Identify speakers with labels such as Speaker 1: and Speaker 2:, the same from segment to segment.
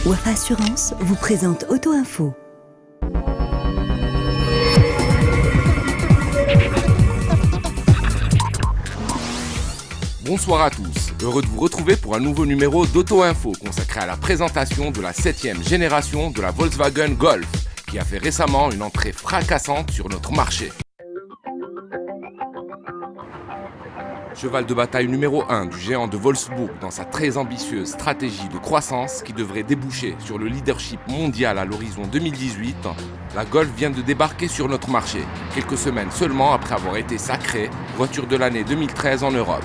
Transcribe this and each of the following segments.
Speaker 1: Wafa Assurance vous présente Auto Info.
Speaker 2: Bonsoir à tous, heureux de vous retrouver pour un nouveau numéro d'Auto Info consacré à la présentation de la 7e génération de la Volkswagen Golf, qui a fait récemment une entrée fracassante sur notre marché. Cheval de bataille numéro 1 du géant de Wolfsburg dans sa très ambitieuse stratégie de croissance qui devrait déboucher sur le leadership mondial à l'horizon 2018, la Golf vient de débarquer sur notre marché, quelques semaines seulement après avoir été sacrée voiture de l'année 2013 en Europe.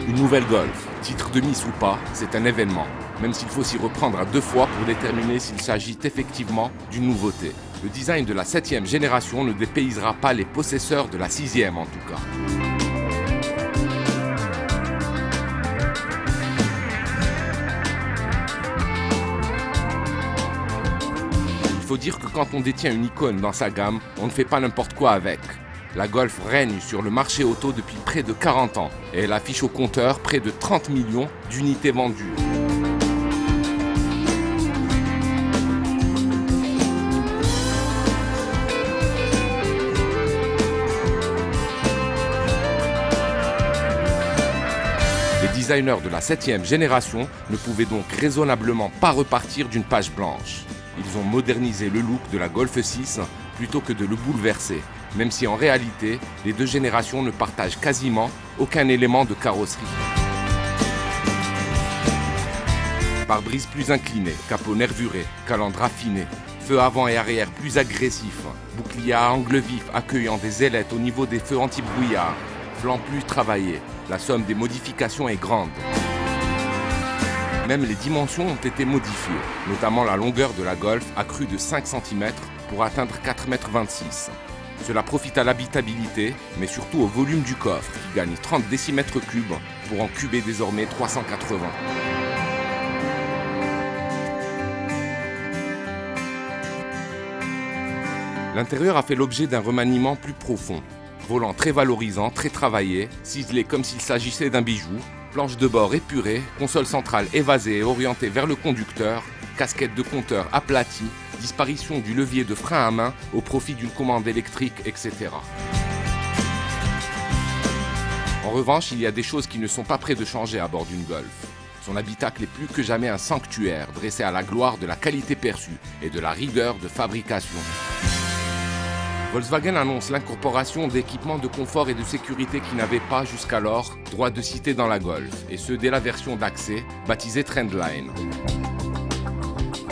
Speaker 2: Une nouvelle Golf, titre de Miss ou pas, c'est un événement, même s'il faut s'y reprendre à deux fois pour déterminer s'il s'agit effectivement d'une nouveauté. Le design de la 7e génération ne dépaysera pas les possesseurs de la 6e en tout cas. Il faut dire que quand on détient une icône dans sa gamme, on ne fait pas n'importe quoi avec. La Golf règne sur le marché auto depuis près de 40 ans et elle affiche au compteur près de 30 millions d'unités vendues. Les designers de la 7e génération ne pouvaient donc raisonnablement pas repartir d'une page blanche. Ils ont modernisé le look de la Golf 6 plutôt que de le bouleverser, même si en réalité, les deux générations ne partagent quasiment aucun élément de carrosserie. Pare-brise plus incliné, capot nervuré, calandre affiné, feux avant et arrière plus agressifs, bouclier à angle vif accueillant des ailettes au niveau des feux anti-brouillard, flanc plus travaillé, la somme des modifications est grande. Même les dimensions ont été modifiées, notamment la longueur de la Golf accrue de 5 cm pour atteindre 4,26 m. Cela profite à l'habitabilité, mais surtout au volume du coffre, qui gagne 30 décimètres cubes pour en cuber désormais 380. L'intérieur a fait l'objet d'un remaniement plus profond. Volant très valorisant, très travaillé, ciselé comme s'il s'agissait d'un bijou, planche de bord épurée, console centrale évasée et orientée vers le conducteur, casquette de compteur aplatie, disparition du levier de frein à main au profit d'une commande électrique, etc. En revanche, il y a des choses qui ne sont pas près de changer à bord d'une Golf. Son habitacle est plus que jamais un sanctuaire dressé à la gloire de la qualité perçue et de la rigueur de fabrication. Volkswagen annonce l'incorporation d'équipements de confort et de sécurité qui n'avaient pas jusqu'alors droit de cité dans la Golf, et ce dès la version d'accès, baptisée Trendline.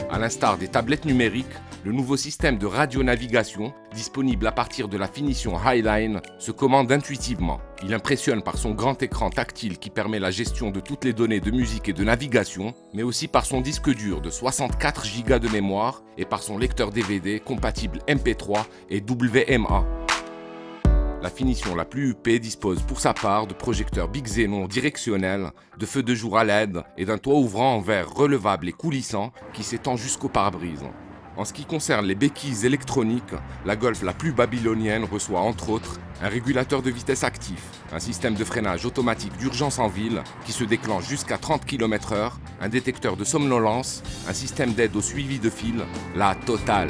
Speaker 2: À l'instar des tablettes numériques, le nouveau système de radionavigation, disponible à partir de la finition Highline, se commande intuitivement. Il impressionne par son grand écran tactile qui permet la gestion de toutes les données de musique et de navigation, mais aussi par son disque dur de 64 Go de mémoire et par son lecteur DVD compatible MP3 et WMA. La finition la plus huppée dispose pour sa part de projecteurs Big Xenon directionnels, de feux de jour à LED et d'un toit ouvrant en verre relevable et coulissant qui s'étend jusqu'au pare-brise. En ce qui concerne les béquilles électroniques, la Golf la plus babylonienne reçoit entre autres un régulateur de vitesse actif, un système de freinage automatique d'urgence en ville qui se déclenche jusqu'à 30 km/h, un détecteur de somnolence, un système d'aide au suivi de fil, la totale.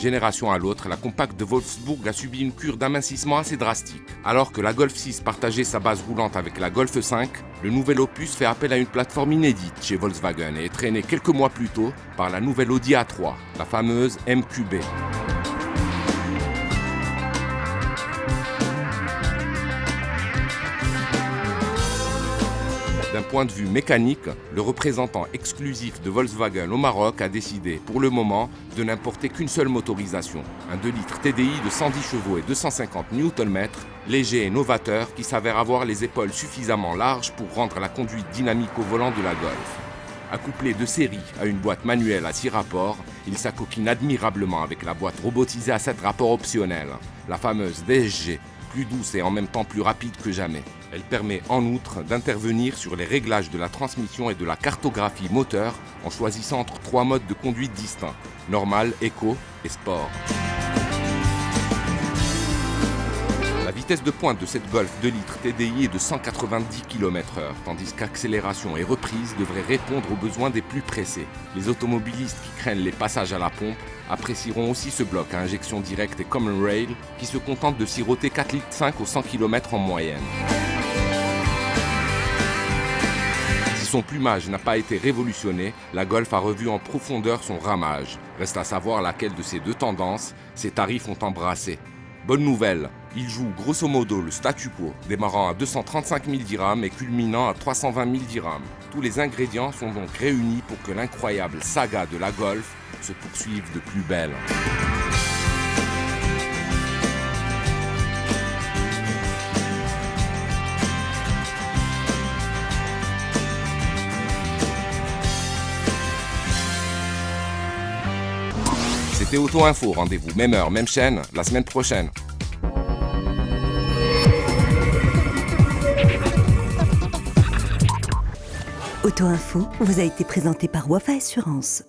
Speaker 2: Génération à l'autre, la compacte de Wolfsburg a subi une cure d'amincissement assez drastique. Alors que la Golf 6 partageait sa base roulante avec la Golf 5, le nouvel opus fait appel à une plateforme inédite chez Volkswagen et est traîné quelques mois plus tôt par la nouvelle Audi A3, la fameuse MQB. D'un point de vue mécanique, le représentant exclusif de Volkswagen au Maroc a décidé, pour le moment, de n'importer qu'une seule motorisation. Un 2 litres TDI de 110 chevaux et 250 Nm, léger et novateur, qui s'avère avoir les épaules suffisamment larges pour rendre la conduite dynamique au volant de la Golf. Accouplé de série à une boîte manuelle à 6 rapports, il s'acoquine admirablement avec la boîte robotisée à 7 rapports optionnels, la fameuse DSG, plus douce et en même temps plus rapide que jamais. Elle permet en outre d'intervenir sur les réglages de la transmission et de la cartographie moteur en choisissant entre 3 modes de conduite distincts, normal, éco et sport. vitesse de pointe de cette Golf 2 litres TDI est de 190 km/h, tandis qu'accélération et reprise devraient répondre aux besoins des plus pressés. Les automobilistes qui craignent les passages à la pompe apprécieront aussi ce bloc à injection directe et Common Rail qui se contente de siroter 4,5 litres au 100 km en moyenne. Si son plumage n'a pas été révolutionné, la Golf a revu en profondeur son ramage. Reste à savoir laquelle de ces deux tendances ses tarifs ont embrassé. Bonne nouvelle, il joue grosso modo le statu quo, démarrant à 235 000 dirhams et culminant à 320 000 dirhams. Tous les ingrédients sont donc réunis pour que l'incroyable saga de la Golf se poursuive de plus belle. C'était Auto Info, rendez-vous même heure, même chaîne, la semaine prochaine.
Speaker 1: Auto Info vous a été présenté par Wafa Assurance.